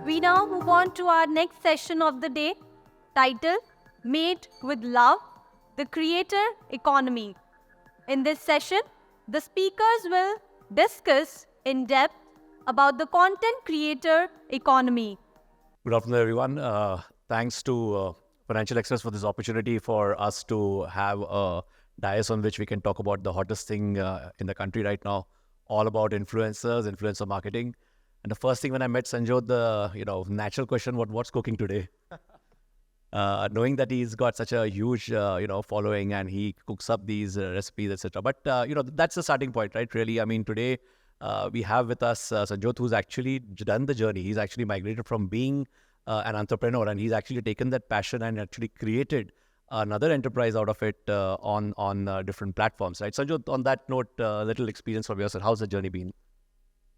We now move on to our next session of the day, titled Made with Love, the Creator Economy. In this session, the speakers will discuss in depth about the content creator economy. Good afternoon, everyone. Thanks to Financial Express for this opportunity for us to have a dais on which we can talk about the hottest thing in the country right now, all about influencers, influencer marketing. And the first thing when I met Sanjyot, the natural question, what's cooking today? Knowing that he's got such a huge following and he cooks up these recipes, etc. But that's the starting point, right? Really, I mean, today we have with us Sanjyot, who's actually done the journey. He's actually migrated from being an entrepreneur, and he's actually taken that passion and actually created another enterprise out of it on different platforms, right? Sanjyot, on that note, little experience from yourself. How's the journey been?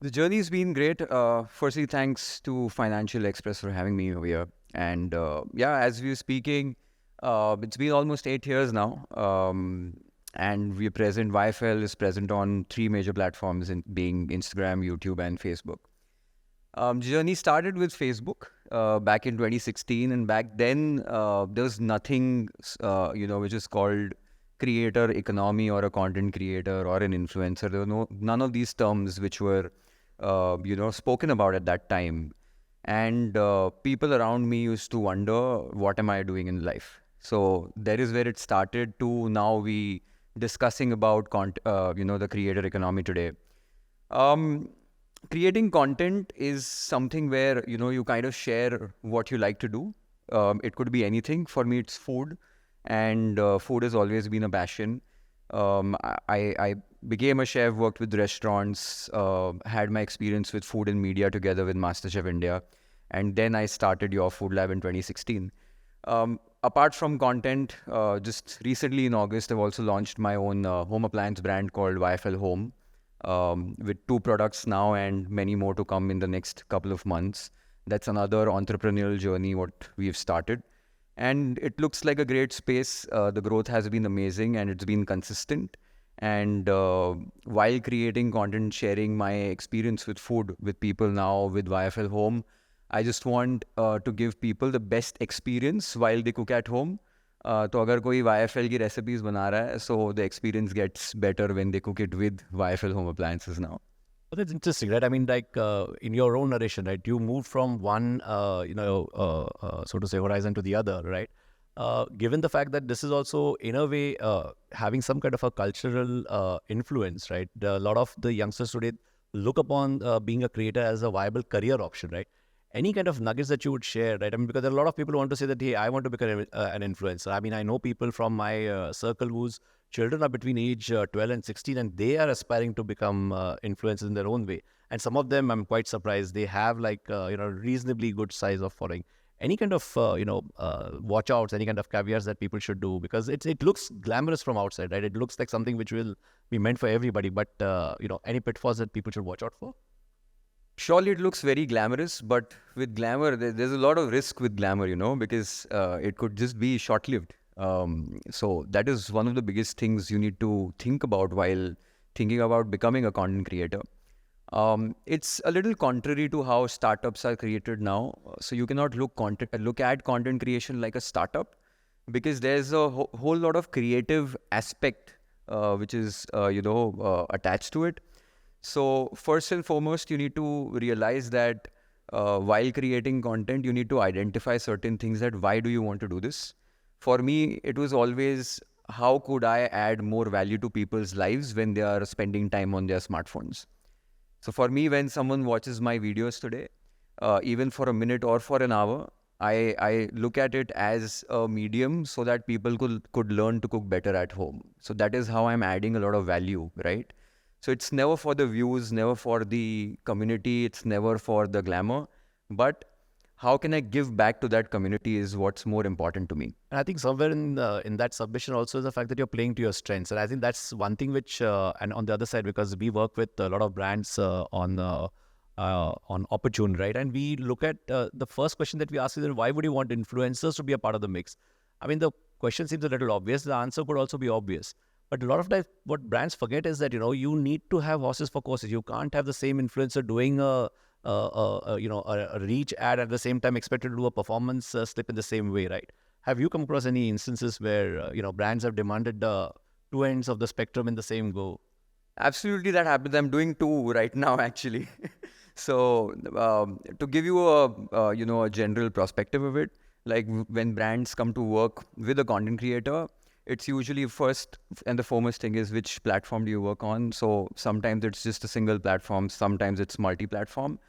The journey's been great. Firstly, thanks to Financial Express for having me over here. And as we were speaking, it's been almost 8 years now. And we're present, YFL is present on 3 major platforms, being Instagram, YouTube, and Facebook. Journey started with Facebook back in 2016. And back then, there was nothing, which is called creator economy or a content creator or an influencer. There were none of these terms which were spoken about at that time. And people around me used to wonder, what am I doing in life? So that is where it started to now we discussing about the creator economy today. Creating content is something where you kind of share what you like to do. It could be anything. For me, it's food, and food has always been a passion. I became a chef, worked with restaurants, had my experience with food and media together with MasterChef India. And then I started your Food Lab in 2016. Apart from content, just recently in August, I've also launched my own home appliance brand called YFL Home, with 2 products now and many more to come in the next couple of months. That's another entrepreneurial journey what we've started. And it looks like a great space. The growth has been amazing and it's been consistent. And while creating content, sharing my experience with food with people now with YFL Home, I just want to give people the best experience while they cook at home. तो अगर कोई YFL की recipes बना रहा है, so the experience gets better when they cook it with YFL Home Appliances now. Well, that's interesting, right? I mean, like in your own narration, right? You moved from one, so to say, horizon to the other, right? Given the fact that this is also, in a way, having some kind of a cultural influence, right? A lot of the youngsters today look upon being a creator as a viable career option, right? Any kind of nuggets that you would share, right? I mean, because there are a lot of people who want to say that, hey, I want to become an influencer. I mean, I know people from my circle whose children are between age 12 and 16, and they are aspiring to become influencers in their own way. And some of them, I'm quite surprised, they have like, reasonably good size of following. Any kind of, watch outs, any kind of caveats that people should do? Because it looks glamorous from outside, right? It looks like something which will be meant for everybody. But, any pitfalls that people should watch out for? Surely it looks very glamorous, but with glamour, there's a lot of risk with glamour, because it could just be short-lived. So that is one of the biggest things you need to think about while thinking about becoming a content creator. It's a little contrary to how startups are created now. So you cannot look at content creation like a startup, because there's a whole lot of creative aspect which is attached to it. So first and foremost, you need to realize that while creating content, you need to identify certain things, that why do you want to do this? For me, it was always, how could I add more value to people's lives when they are spending time on their smartphones? So for me, when someone watches my videos today, even for a minute or for an hour, I look at it as a medium so that people could learn to cook better at home. So that is how I'm adding a lot of value, right? So it's never for the views, never for the community, it's never for the glamour, but how can I give back to that community is what's more important to me. And I think somewhere in that submission also is the fact that you're playing to your strengths. And I think that's one thing which, and on the other side, because we work with a lot of brands on Opportune, right? And we look at the first question that we ask is, why would you want influencers to be a part of the mix? I mean, the question seems a little obvious. The answer could also be obvious. But a lot of times, what brands forget is that, you need to have horses for courses. You can't have the same influencer doing a a reach ad at the same time expected to do a performance slip in the same way, right? Have you come across any instances where brands have demanded two ends of the spectrum in the same go? Absolutely, that happens. I'm doing two right now, actually. So, to give you a general perspective of it, like when brands come to work with a content creator, it's usually first and the foremost thing is which platform do you work on. So sometimes it's just a single platform, sometimes it's multi-platform.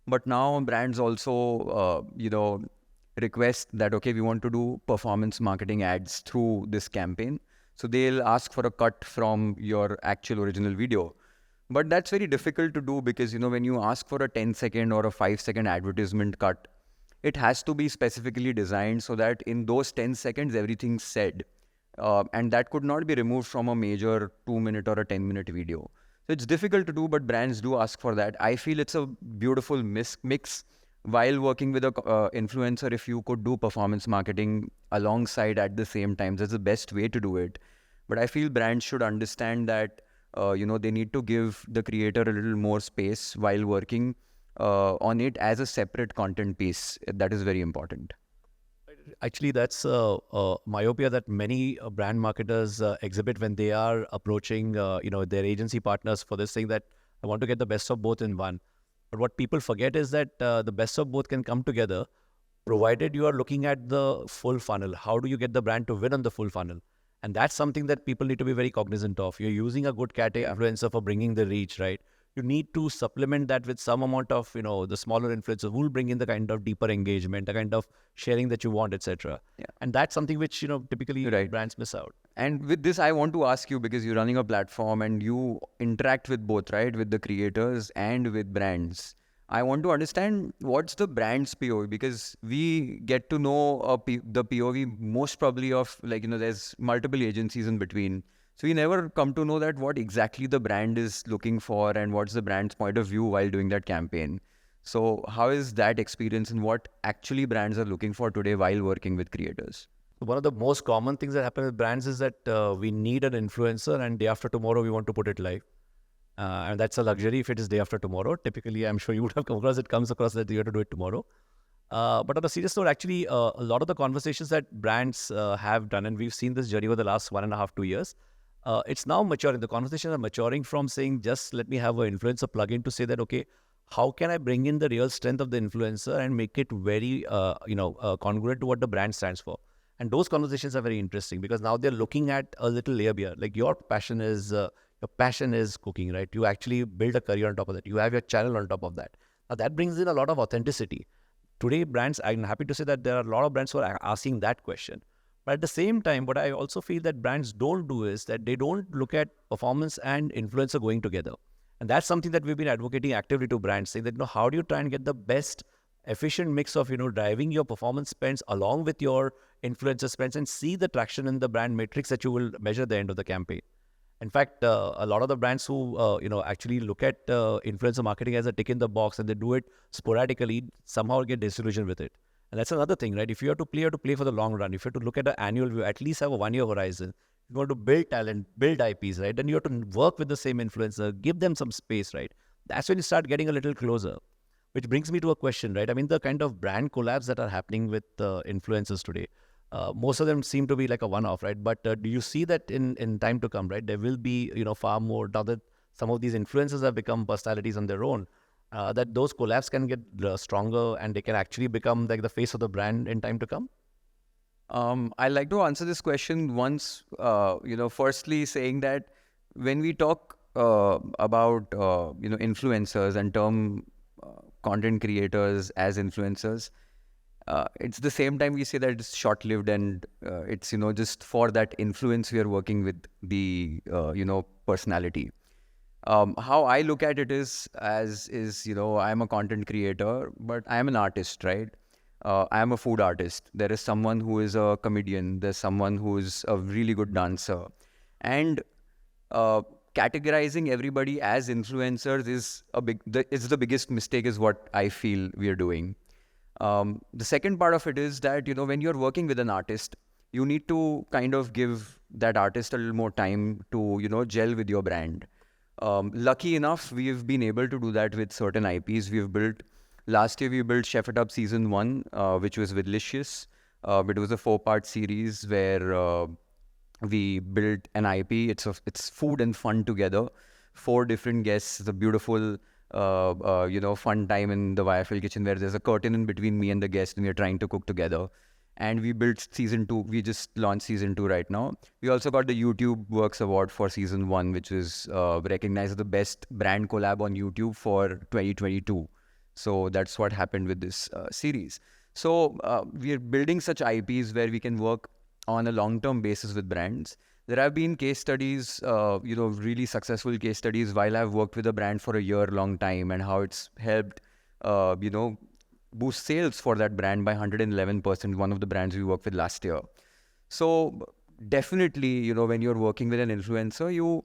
But now brands also, request that, okay, we want to do performance marketing ads through this campaign. So they'll ask for a cut from your actual original video. But that's very difficult to do because, when you ask for a 10-second or a 5-second advertisement cut, it has to be specifically designed so that in those 10 seconds, everything's said. And that could not be removed from a major 2-minute or a 10-minute video. So it's difficult to do, but brands do ask for that. I feel it's a beautiful mix. While working with a influencer, if you could do performance marketing alongside at the same time, that's the best way to do it. But I feel brands should understand that, they need to give the creator a little more space while working on it as a separate content piece. That is very important. Actually, that's myopia that many brand marketers exhibit when they are approaching, their agency partners for this thing that I want to get the best of both in one. But what people forget is that the best of both can come together, provided you are looking at the full funnel. How do you get the brand to win on the full funnel? And that's something that people need to be very cognizant of. You're using a good cat influencer for bringing the reach, right? You need to supplement that with some amount of, the smaller influencers who will bring in the kind of deeper engagement, the kind of sharing that you want, etc. Yeah. And that's something which, typically Right. brands miss out. And with this, I want to ask you, because you're running a platform and you interact with both, right? With the creators and with brands. I want to understand what's the brand's POV, because we get to know the POV most probably of there's multiple agencies in between. So you never come to know that what exactly the brand is looking for and what's the brand's point of view while doing that campaign. So how is that experience and what actually brands are looking for today while working with creators? One of the most common things that happen with brands is that we need an influencer and day after tomorrow we want to put it live. And that's a luxury if it is day after tomorrow. Typically, I'm sure you would have come across that you have to do it tomorrow. But on a serious note, actually, a lot of the conversations that brands have done, and we've seen this journey over the last 1.5, 2 years, it's now maturing. The conversations are maturing from saying, just let me have an influencer plugin to say that, okay, how can I bring in the real strength of the influencer and make it very, congruent to what the brand stands for? And those conversations are very interesting because now they're looking at a little layer beyond. Like your passion is cooking, right? You actually build a career on top of that. You have your channel on top of that. Now that brings in a lot of authenticity. Today, brands, I'm happy to say that there are a lot of brands who are asking that question. But at the same time, what I also feel that brands don't do is that they don't look at performance and influencer going together. And that's something that we've been advocating actively to brands, saying that, how do you try and get the best efficient mix of, driving your performance spends along with your influencer spends and see the traction in the brand matrix that you will measure at the end of the campaign. In fact, a lot of the brands who, actually look at influencer marketing as a tick in the box and they do it sporadically, somehow get disillusioned with it. And that's another thing, right? If you have to play for the long run. If you have to look at an annual view, at least have a 1-year horizon. You want to build talent, build IPs, right? Then you have to work with the same influencer, give them some space, right? That's when you start getting a little closer. Which brings me to a question, right? I mean, the kind of brand collabs that are happening with influencers today, most of them seem to be like a one-off, right? But do you see that in time to come, right? There will be, far more, now that some of these influencers have become personalities on their own, that those collabs can get stronger and they can actually become like the face of the brand in time to come? I like to answer this question once, firstly saying that when we talk about, influencers and term content creators as influencers, it's the same time we say that it's short-lived and it's, just for that influence we are working with the, personality. How I look at it is I'm a content creator, but I'm an artist, right? I am a food artist. There is someone who is a comedian. There's someone who is a really good dancer. And categorizing everybody as influencers is the biggest mistake is what I feel we are doing. The second part of it is that, when you're working with an artist, you need to kind of give that artist a little more time to, gel with your brand. Lucky enough, we've been able to do that with certain IPs. We've built Last year we built Chef It Up Season 1, which was with Licious. It was a 4-part series where we built an IP. It's food and fun together. 4 different guests, the beautiful fun time in the Wireful kitchen where there's a curtain in between me and the guest and we're trying to cook together. And we built season 2. We just launched season 2 right now. We also got the YouTube Works Award for season 1, which is recognized as the best brand collab on YouTube for 2022. So that's what happened with this series. So we're building such IPs where we can work on a long-term basis with brands. There have been case studies, really successful case studies while I've worked with a brand for a year-long time and how it's helped, boost sales for that brand by 111%, one of the brands we worked with last year. So definitely, when you're working with an influencer, you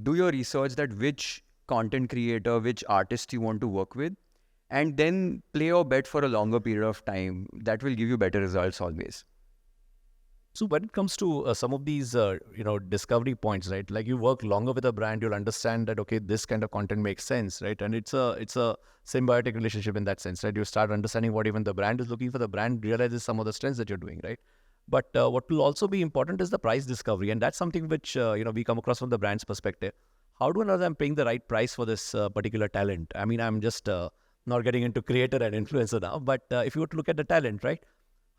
do your research that which content creator, which artist you want to work with, and then play your bet for a longer period of time. That will give you better results always. So when it comes to some of these, discovery points, right? Like you work longer with a brand, you'll understand that, okay, this kind of content makes sense, right? And it's a symbiotic relationship in that sense, right? You start understanding what even the brand is looking for. The brand realizes some of the strengths that you're doing, right? But what will also be important is the price discovery. And that's something which, we come across from the brand's perspective. How do I know that I'm paying the right price for this particular talent? I mean, I'm just not getting into creator and influencer now, but if you were to look at the talent, right?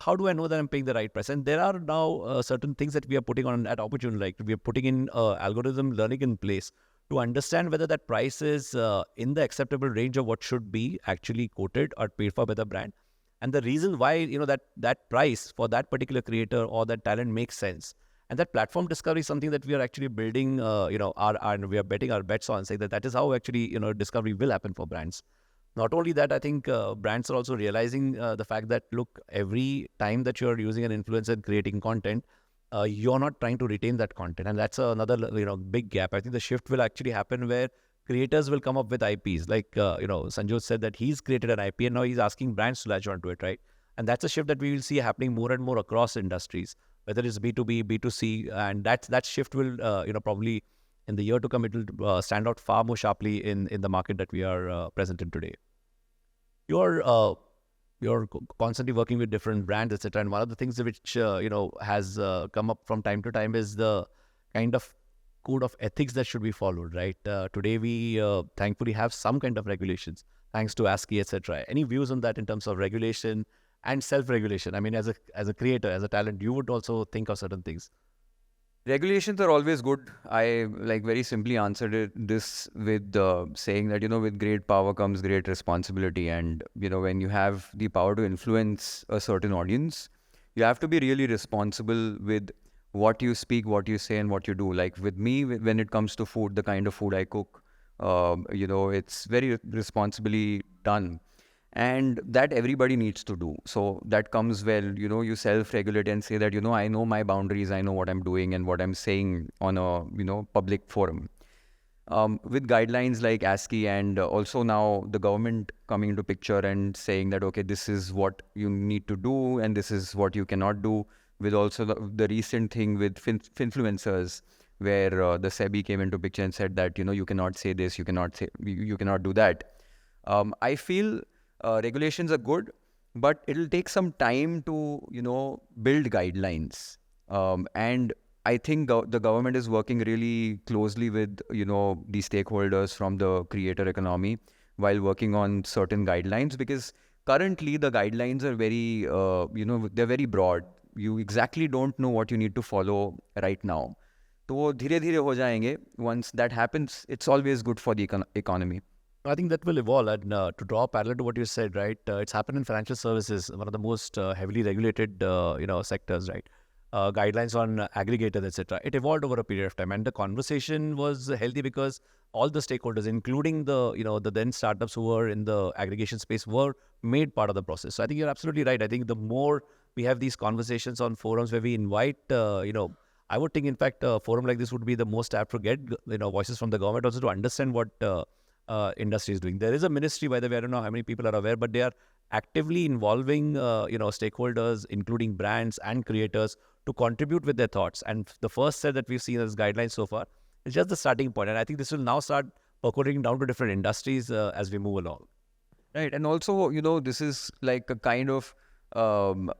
How do I know that I'm paying the right price? And there are now certain things that we are putting on at Opportune, like we are putting in algorithm learning in place to understand whether that price is in the acceptable range of what should be actually quoted or paid for by the brand. And the reason why, that price for that particular creator or that talent makes sense. And that platform discovery is something that we are actually building, and we are betting our bets on, saying that is how actually, discovery will happen for brands. Not only that, I think brands are also realizing the fact that, look, every time that you're using an influencer and creating content, you're not trying to retain that content. And that's another, big gap. I think the shift will actually happen where creators will come up with IPs. Like, Sanjyot said that he's created an IP and now he's asking brands to latch onto it, right? And that's a shift that we will see happening more and more across industries, whether it's B2B, B2C. And that shift will, probably in the year to come, it will stand out far more sharply in the market that we are present in today. You're constantly working with different brands, etc. And one of the things which has come up from time to time is the kind of code of ethics that should be followed. Right? Today we thankfully have some kind of regulations thanks to ASCII, etc. Any views on that in terms of regulation and self-regulation? I mean, as a creator, as a talent, you would also think of certain things. Regulations are always good. I very simply answered this with saying that, with great power comes great responsibility. And, when you have the power to influence a certain audience, you have to be really responsible with what you speak, what you say, and what you do. Like with me, when it comes to food, the kind of food I cook, it's very responsibly done. And that everybody needs to do. So that comes where, you self-regulate and say that, I know my boundaries, I know what I'm doing and what I'm saying on a, public forum. With guidelines like ASCII and also now the government coming into picture and saying that, okay, this is what you need to do and this is what you cannot do. With also the recent thing with influencers where the SEBI came into picture and said that, you cannot say this, you cannot do that. I feel regulations are good, but it'll take some time to, build guidelines. And I think the government is working really closely with, the stakeholders from the creator economy while working on certain guidelines, because currently the guidelines are very, they're very broad. You exactly don't know what you need to follow right now. So, dhire dhire ho jayenge. Once that happens, it's always good for the economy. I think that will evolve. And to draw a parallel to what you said, right? It's happened in financial services, one of the most heavily regulated, sectors, right? Guidelines on aggregators, etc. It evolved over a period of time, and the conversation was healthy because all the stakeholders, including the then startups who were in the aggregation space, were made part of the process. So I think you're absolutely right. I think the more we have these conversations on forums where we invite, I would think, in fact, a forum like this would be the most apt to get, voices from the government also to understand what industry is doing. There is a ministry, by the way, I don't know how many people are aware, but they are actively involving, stakeholders, including brands and creators, to contribute with their thoughts. And the first set that we've seen as guidelines so far is just the starting point. And I think this will now start percolating down to different industries as we move along. Right. And also, this is like a kind of um,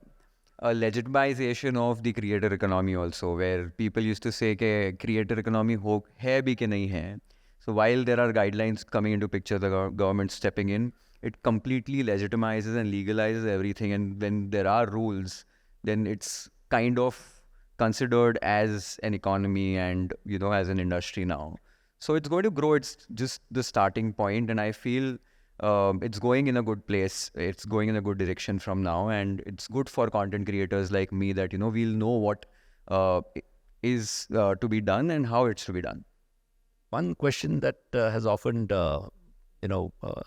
a legitimization of the creator economy also, where people used to say कि creator economy ho hai bhi ke nahi hai. So while there are guidelines coming into picture, the government stepping in, it completely legitimizes and legalizes everything. And when there are rules, then it's kind of considered as an economy and, as an industry now. So it's going to grow. It's just the starting point. And I feel it's going in a good place. It's going in a good direction from now, and it's good for content creators like me that we'll know what is to be done and how it's to be done. One question that has often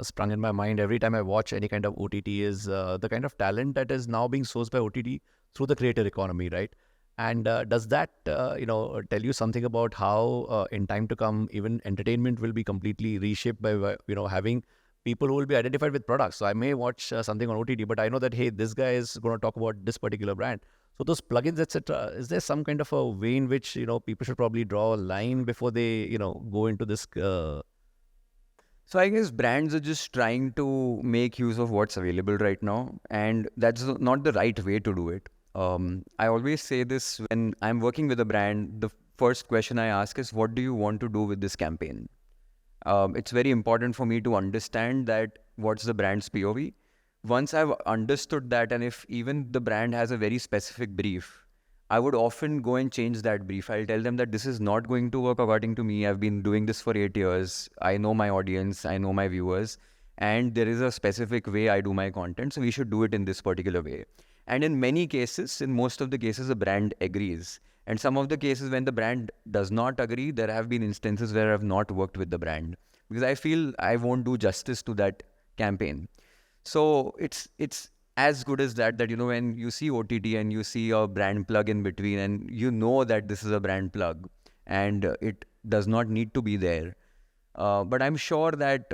sprung in my mind every time I watch any kind of OTT is the kind of talent that is now being sourced by OTT through the creator economy, right? And does that tell you something about how in time to come even entertainment will be completely reshaped by having people who will be identified with products? So I may watch something on OTT, but I know that, hey, this guy is going to talk about this particular brand. So those plugins, etc., is there some kind of a way in which people should probably draw a line before they go into this? So I guess brands are just trying to make use of what's available right now, and that's not the right way to do it. I always say this when I'm working with a brand. The first question I ask is, what do you want to do with this campaign? It's very important for me to understand that what's the brand's POV. Once I've understood that, and if even the brand has a very specific brief, I would often go and change that brief. I'll tell them that this is not going to work according to me. I've been doing this for 8 years. I know my audience, I know my viewers, and there is a specific way I do my content. So we should do it in this particular way. And in many cases, in most of the cases, the brand agrees. And some of the cases when the brand does not agree, there have been instances where I've not worked with the brand because I feel I won't do justice to that campaign. So it's as good as that when you see OTT and you see a brand plug in between and that this is a brand plug and it does not need to be there. But I'm sure that,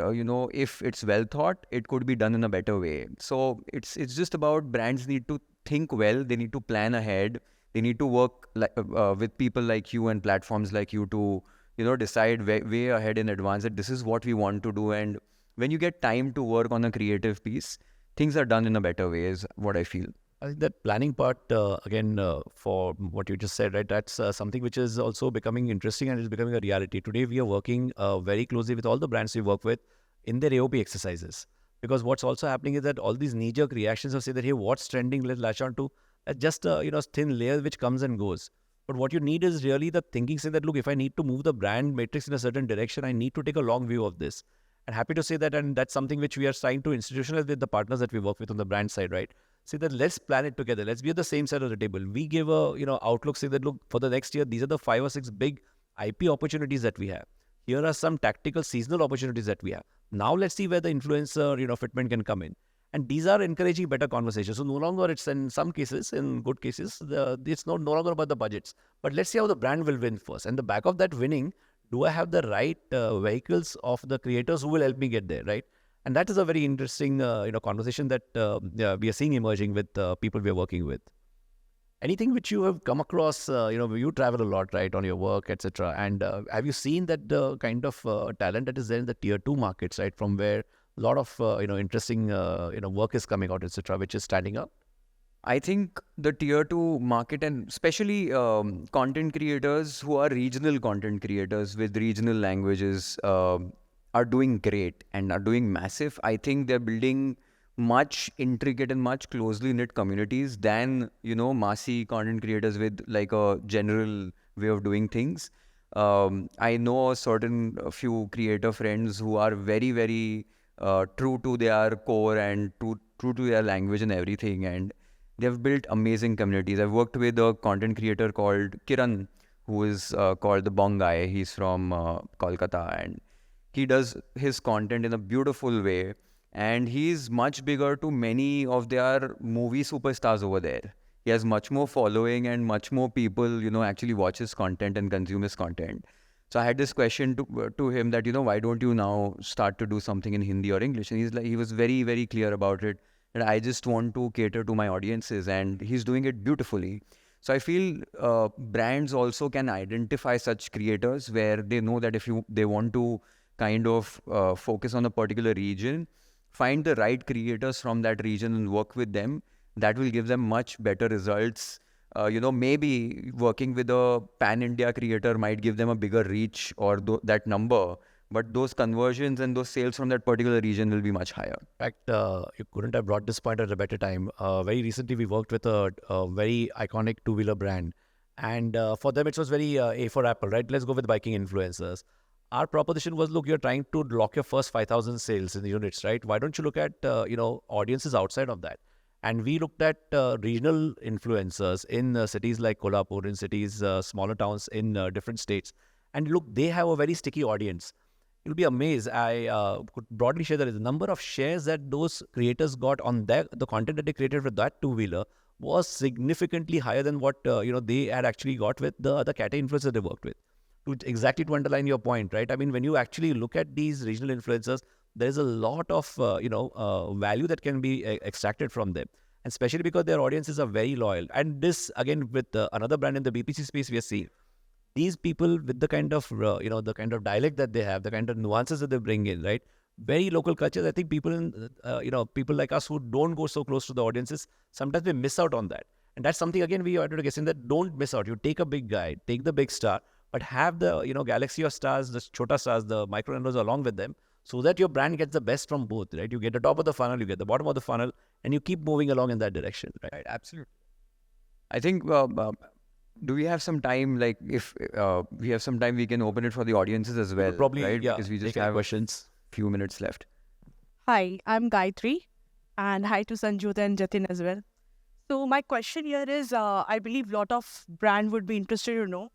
if it's well thought, it could be done in a better way. So it's just about brands need to think well. They need to plan ahead. They need to work with people like you and platforms like you to, decide way ahead in advance that this is what we want to do. And when you get time to work on a creative piece, things are done in a better way is what I feel. I think that planning part, again, for what you just said, right, that's something which is also becoming interesting and is becoming a reality. Today, we are working very closely with all the brands we work with in their AOP exercises. Because what's also happening is that all these knee-jerk reactions of say that, hey, what's trending, let's latch on to, that's just a thin layer which comes and goes. But what you need is really the thinking, saying that, look, if I need to move the brand matrix in a certain direction, I need to take a long view of this. And happy to say that, and that's something which we are trying to institutionalize with the partners that we work with on the brand side, right? Say that let's plan it together. Let's be at the same side of the table. We give a outlook, say that look, for the next year, these are the 5 or 6 big IP opportunities that we have. Here are some tactical seasonal opportunities that we have. Now let's see where the influencer fitment can come in. And these are encouraging better conversations. So no longer it's in some cases, in good cases, it's no longer about the budgets. But let's see how the brand will win first. And the back of that winning, do I have the right vehicles of the creators who will help me get there, right? And that is a very interesting, conversation that we are seeing emerging with people we are working with. Anything which you have come across, you travel a lot, right, on your work, etc. And have you seen that the kind of talent that is there in the tier 2 markets, right, from where a lot of, interesting, work is coming out, etc., which is standing up? I think the tier 2 market and especially content creators who are regional content creators with regional languages are doing great and are doing massive. I think they're building much intricate and much closely knit communities than, massy content creators with like a general way of doing things. I know a few creator friends who are very, very true to their core and true to their language and everything. And they've built amazing communities. I've worked with a content creator called Kiran, who is called the Bong Guy. He's from Kolkata, and he does his content in a beautiful way. And he's much bigger to many of their movie superstars over there. He has much more following and much more people, actually watch his content and consume his content. So I had this question to him that, why don't you now start to do something in Hindi or English? And he was very, very clear about it. And I just want to cater to my audiences, and he's doing it beautifully. So I feel brands also can identify such creators where they know that if they want to kind of focus on a particular region, find the right creators from that region and work with them. That will give them much better results. Maybe working with a pan-India creator might give them a bigger reach or that number, but those conversions and those sales from that particular region will be much higher. In fact, you couldn't have brought this point at a better time. Very recently, we worked with a very iconic two-wheeler brand. And for them, it was very A for Apple, right? Let's go with biking influencers. Our proposition was, look, you're trying to lock your first 5,000 sales in the units, right? Why don't you look at, audiences outside of that? And we looked at regional influencers in cities like Kolhapur, in cities, smaller towns in different states. And look, they have a very sticky audience. You'll be amazed. I could broadly share that the number of shares that those creators got on the content that they created with that two-wheeler was significantly higher than what they had actually got with the other category influencers they worked with. To underline your point, right? I mean, when you actually look at these regional influencers, there's a lot of value that can be extracted from them, and especially because their audiences are very loyal. And this again with another brand in the BPC space, we are seeing these people with the kind of the kind of dialect that they have, the kind of nuances that they bring in, right? Very local cultures. I think people in people like us who don't go so close to the audiences, sometimes we miss out on that. And that's something again we wanted to guess in, that don't miss out. You take a big guy, take the big star, but have the galaxy of stars, the chota stars, the micro runners along with them, so that your brand gets the best from both, right? You get the top of the funnel, you get the bottom of the funnel, and you keep moving along in that direction, right? Right, absolutely. I think, do we have some time? Like, if we have some time, we can open it for the audiences as well. Probably, right? yeah. Because we just take have questions. Few minutes left. Hi, I'm Gayatri, and hi to Sanjyot and Jateen as well. So my question here is, I believe a lot of brand would be interested to know,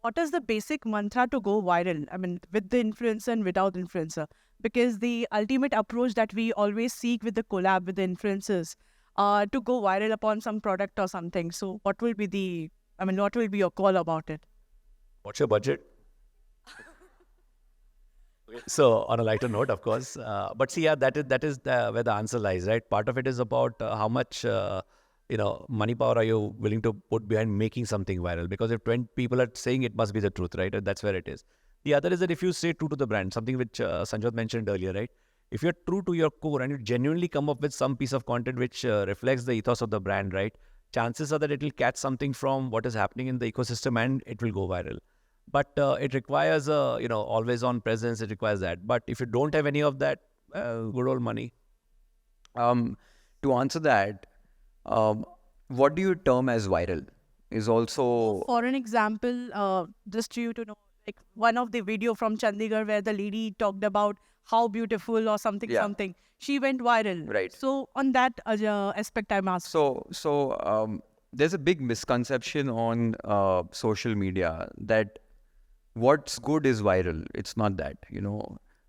what is the basic mantra to go viral? I mean, with the influencer and without influencer, because the ultimate approach that we always seek with the collab with the influencers, to go viral upon some product or something. So what will be your call about it? What's your budget? Okay. So on a lighter note, of course, but see, yeah, that is where the answer lies, right? Part of it is about how much money power are you willing to put behind making something viral? Because if 20 people are saying it, must be the truth, right? And that's where it is. The other is that if you stay true to the brand, something which Sanjyot mentioned earlier, right? If you're true to your core and you genuinely come up with some piece of content which reflects the ethos of the brand, right? Chances are that it will catch something from what is happening in the ecosystem and it will go viral. But it requires a always on presence. It requires that. But if you don't have any of that, good old money. To answer that, what do you term as viral? Is also, For an example, just to you to know, like one of the video from Chandigarh where the lady talked about how beautiful or something, Yeah. something, she went viral. Right. So on that aspect, I'm asking. So there's a big misconception on social media that what's good is viral. It's not that,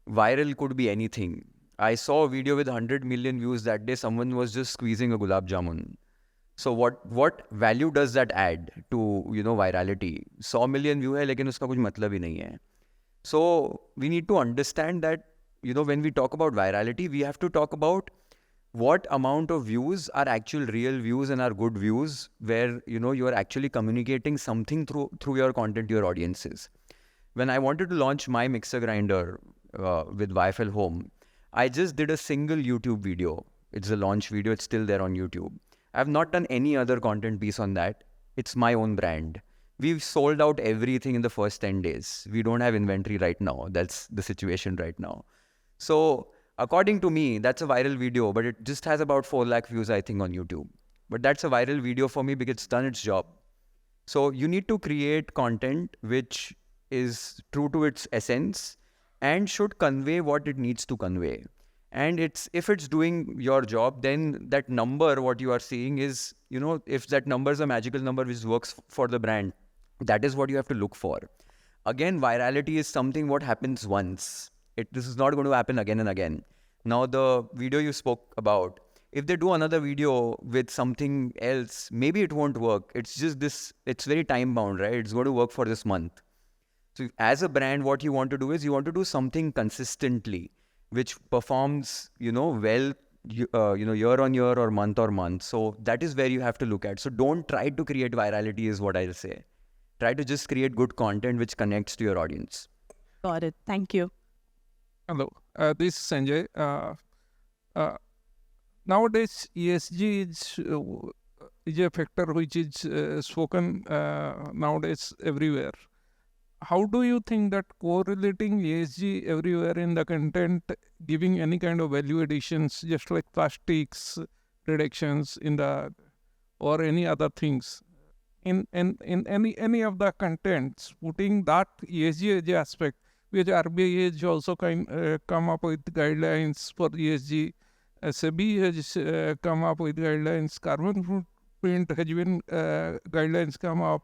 viral could be anything. I saw a video with 100 million views that day. Someone was just squeezing a gulab jamun. So what value does that add to, virality? 100 million view hai, lekin uska kuch matlab hi nahi hai. So we need to understand that, when we talk about virality, we have to talk about what amount of views are actual real views and are good views where, you are actually communicating something through your content to your audiences. When I wanted to launch my mixer grinder with YFL Home, I just did a single YouTube video. It's a launch video. It's still there on YouTube. I've not done any other content piece on that. It's my own brand. We've sold out everything in the first 10 days. We don't have inventory right now. That's the situation right now. So according to me, that's a viral video, but it just has about 4 lakh views, I think, on YouTube. But that's a viral video for me because it's done its job. So you need to create content which is true to its essence and should convey what it needs to convey. And if it's doing your job, then that number, what you are seeing is, if that number is a magical number which works for the brand, that is what you have to look for. Again, virality is something what happens once. This is not going to happen again and again. Now, the video you spoke about, if they do another video with something else, maybe it won't work. It's just this, it's very time bound, right? It's going to work for this month. So as a brand, what you want to do is you want to do something consistently, which performs, well, year on year or month. So that is where you have to look at. So don't try to create virality is what I'll say. Try to just create good content which connects to your audience. Got it. Thank you. Hello, this is Sanjay. Nowadays, ESG is a factor which is spoken nowadays everywhere. How do you think that correlating ESG everywhere in the content, giving any kind of value additions, just like plastics reductions in the or any other things, in any of the contents, putting that ESG as a aspect, which RBI has also come up with guidelines for ESG. SEBI has come up with guidelines. Carbon footprint has been guidelines come up.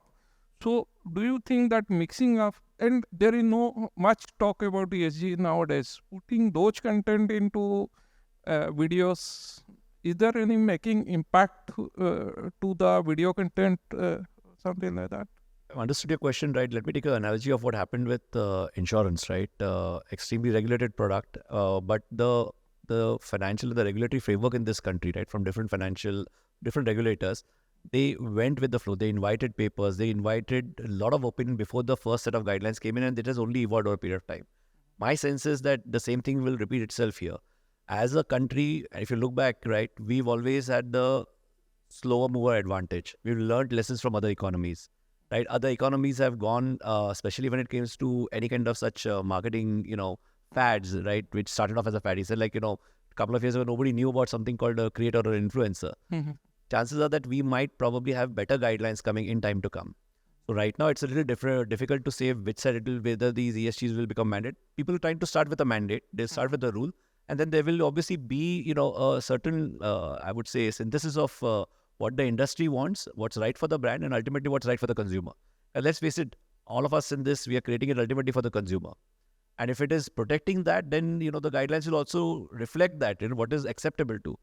So, do you think that mixing up, and there is no much talk about ESG nowadays, putting those content into videos, is there any making impact to the video content, something like that? I understood your question, right? Let me take an analogy of what happened with insurance, right? Extremely regulated product, but the financial and the regulatory framework in this country, right, from different regulators, they went with the flow. They invited papers. They invited a lot of opinion before the first set of guidelines came in, and it has only evolved over a period of time. My sense is that the same thing will repeat itself here. As a country, if you look back, right, we've always had the slower mover advantage. We've learned lessons from other economies, right? Other economies have gone, especially when it comes to any kind of such marketing, fads, right, which started off as a fad. He said, like, a couple of years ago, nobody knew about something called a creator or an influencer. Chances are that we might probably have better guidelines coming in time to come. So right now, it's a little difficult to say which side it will, whether these ESGs will become mandate. People are trying to start with a mandate. They start with a rule. And then there will obviously be, a certain, I would say, synthesis of what the industry wants, what's right for the brand, and ultimately what's right for the consumer. And let's face it, all of us in this, we are creating it ultimately for the consumer. And if it is protecting that, then, the guidelines will also reflect that, what is acceptable to.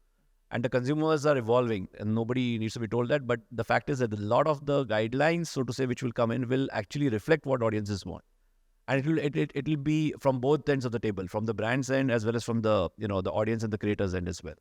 And the consumers are evolving, and nobody needs to be told that. But the fact is that a lot of the guidelines, so to say, which will come in, will actually reflect what audiences want. And it will be from both ends of the table, from the brand's end as well as from the the audience and the creators' end as well.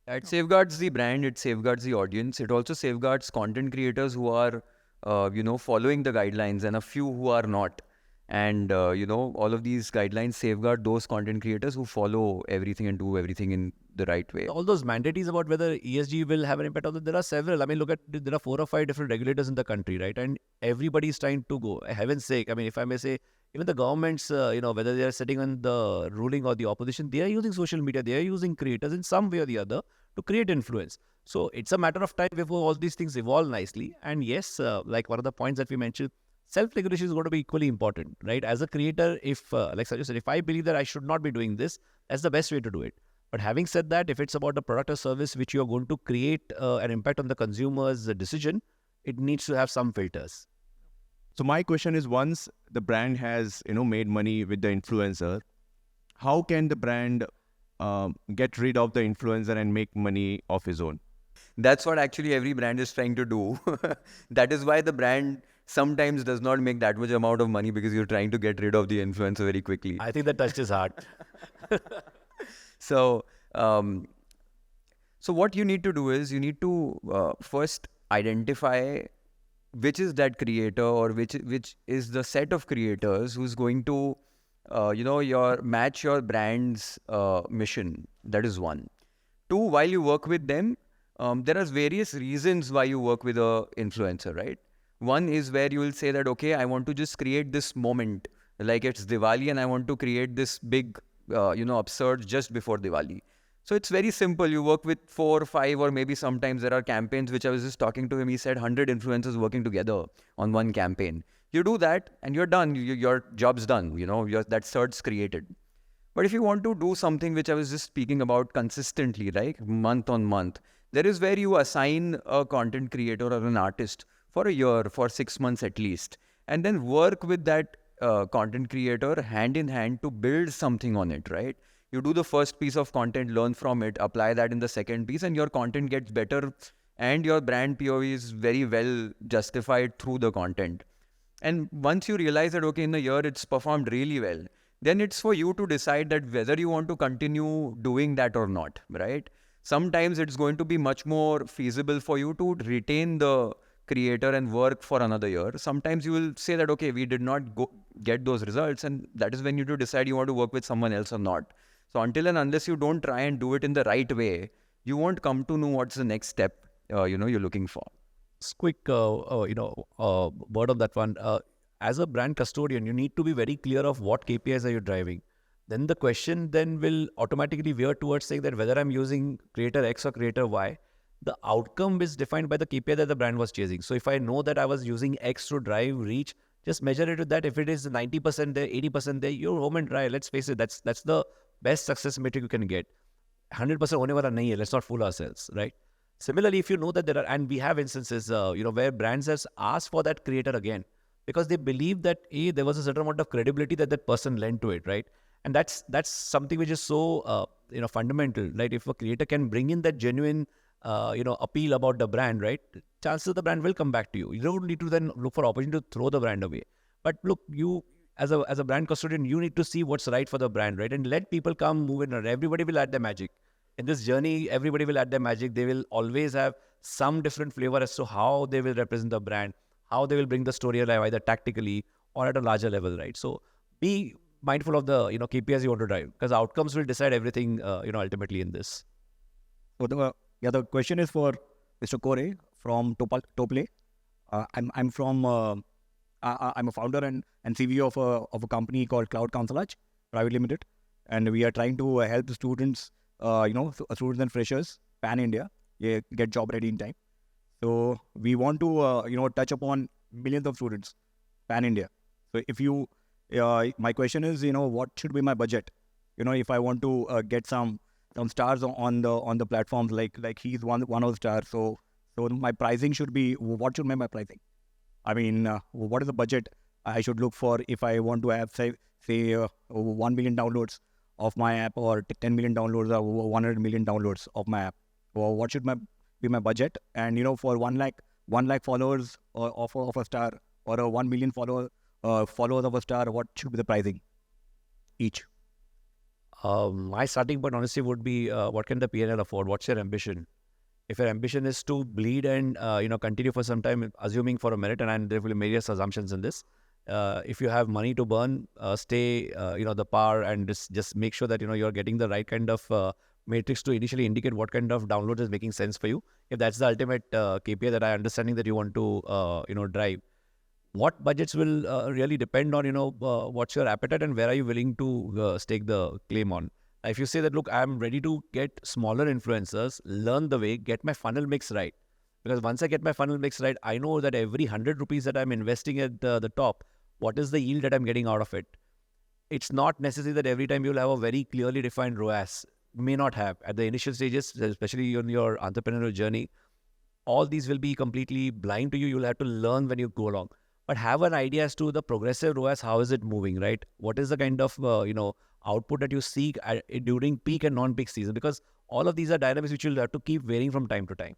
It safeguards the brand, it safeguards the audience, it also safeguards content creators who are following the guidelines and a few who are not. And all of these guidelines safeguard those content creators who follow everything and do everything in the right way. All those mandates about whether ESG will have an impact on it, there are several. I mean, look at, there are 4 or 5 different regulators in the country, right? And everybody is trying to go. Heaven's sake, I mean, if I may say, even the governments, whether they are sitting on the ruling or the opposition, they are using social media, they are using creators in some way or the other to create influence. So it's a matter of time before all these things evolve nicely. And yes, like one of the points that we mentioned, self-regulation is going to be equally important, right? As a creator, if, like Sanjyot said, if I believe that I should not be doing this, that's the best way to do it. But having said that, if it's about a product or service which you are going to create an impact on the consumer's decision, it needs to have some filters. So my question is, once the brand has, made money with the influencer, how can the brand get rid of the influencer and make money of his own? That's what actually every brand is trying to do. That is why the brand sometimes does not make that much amount of money, because you're trying to get rid of the influencer very quickly. I think that touched his heart. So what you need to do is you need to first identify which is that creator, or which is the set of creators who's going to match your brand's mission. That is one. 2, while you work with them, there are various reasons why you work with a influencer, right? One is where you will say that, okay, I want to just create this moment, like it's Diwali, and I want to create this big, upsurge just before Diwali. So it's very simple. You work with 4 or 5, or maybe sometimes there are campaigns, which I was just talking to him. He said 100 influencers working together on one campaign. You do that and you're done. Your job's done. That surge created. But if you want to do something which I was just speaking about consistently, right, month on month, there is where you assign a content creator or an artist for a year, for 6 months at least, and then work with that content creator hand in hand to build something on it, right? You do the first piece of content, learn from it, apply that in the second piece, and your content gets better, and your brand POV is very well justified through the content. And once you realize that, okay, in a year it's performed really well, then it's for you to decide that whether you want to continue doing that or not, right? Sometimes it's going to be much more feasible for you to retain the creator and work for another year. Sometimes you will say that, okay, we did not get those results, and that is when you do decide you want to work with someone else or not. So until and unless you don't try and do it in the right way, you won't come to know what's the next step, you're looking for. Just quick, word on that one. As a brand custodian, you need to be very clear of what KPIs are you driving. Then the question then will automatically veer towards saying that whether I'm using creator X or creator Y, the outcome is defined by the KPI that the brand was chasing. So if I know that I was using X to drive reach, just measure it with that. If it is 90% there, 80% there, you're home and dry. Let's face it, that's the best success metric you can get. 100% होने वाला नहीं है. Let's not fool ourselves, right? Similarly, if you know that there are, and we have instances, where brands has asked for that creator again because they believe that there was a certain amount of credibility that person lent to it, right? And that's something which is so fundamental, right? If a creator can bring in that genuine appeal about the brand, right? Chances the brand will come back to you. You don't need to then look for opportunity to throw the brand away. But look, you as a brand custodian, you need to see what's right for the brand, right? And let people come, move in. Everybody will add their magic. In this journey, everybody will add their magic. They will always have some different flavor as to how they will represent the brand, how they will bring the story alive, either tactically or at a larger level, right? So be mindful of the KPIs you want to drive, because outcomes will decide everything ultimately in this. So the question is for Mr. Kore from Tople. I'm a founder and CEO of a company called Cloud Counselage Private Limited, and we are trying to help the students, students and freshers pan India get job ready in time. So we want to touch upon millions of students pan India. So if you my question is, what should be my budget? If I want to get some stars on the platforms, like he's one of the stars. So my pricing should be, what should be my pricing? I mean, what is the budget I should look for if I want to have say 1 million downloads of my app, or 10 million downloads, or 100 million downloads of my app? Well, what should be my budget? And for 1 lakh followers of a star, or a 1 million followers of a star, what should be the pricing each? My starting point honestly would be, what can the P&L afford? What's your ambition? If your ambition is to bleed and continue for some time, assuming for a merit, and there will be various assumptions in this. If you have money to burn, stay the par, and just make sure that you're getting the right kind of matrix to initially indicate what kind of download is making sense for you. If that's the ultimate KPI that I understanding that you want to drive. What budgets will really depend on what's your appetite and where are you willing to stake the claim on. If you say that, look, I'm ready to get smaller influencers, learn the way, get my funnel mix right. Because once I get my funnel mix right, I know that every 100 rupees that I'm investing at the top, what is the yield that I'm getting out of it? It's not necessary that every time you'll have a very clearly defined ROAS. May not have. At the initial stages, especially on your entrepreneurial journey, all these will be completely blind to you. You'll have to learn when you go along. But have an idea as to the progressive ROAS, how is it moving, right? What is the kind of, output that you seek during peak and non-peak season, because all of these are dynamics which you'll have to keep varying from time to time.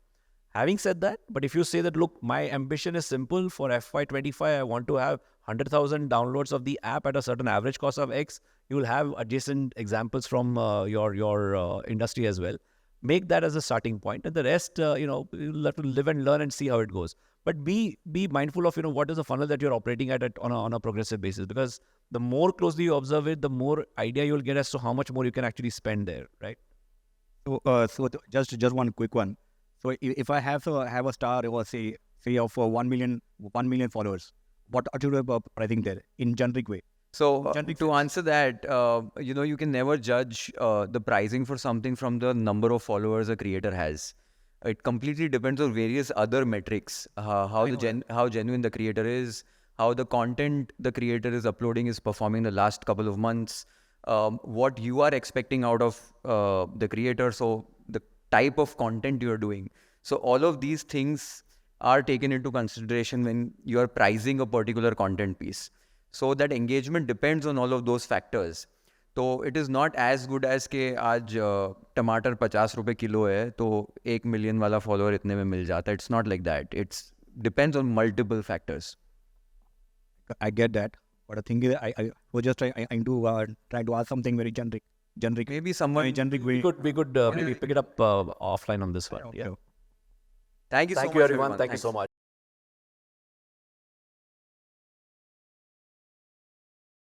Having said that, but if you say that, look, my ambition is simple for FY25, I want to have 100,000 downloads of the app at a certain average cost of X, you will have adjacent examples from your industry as well. Make that as a starting point, and the rest, you'll have to live and learn and see how it goes. But be mindful of what is the funnel that you're operating at on a progressive basis, because the more closely you observe it, the more idea you'll get as to how much more you can actually spend there, right? So just one quick one. So if I have a star, or say of 1 million followers, what should be pricing there in generic way? So to answer that, you can never judge the pricing for something from the number of followers a creator has. It completely depends on various other metrics, how genuine the creator is, how the content the creator is uploading is performing the last couple of months, what you are expecting out of the creator, so the type of content you are doing. So all of these things are taken into consideration when you are pricing a particular content piece. So that engagement depends on all of those factors. तो it is not as good as के आज टमाटर 50 रुपए kilo है तो 1 million वाला follower इतने में मिल जाता है. It's not like that. It depends on multiple factors. I get that, but the thing is, I was just trying to ask something very generic. Maybe someone generic way. We could maybe pick it up offline on this one. Yeah. Thank you so much, everyone. Thank you so much.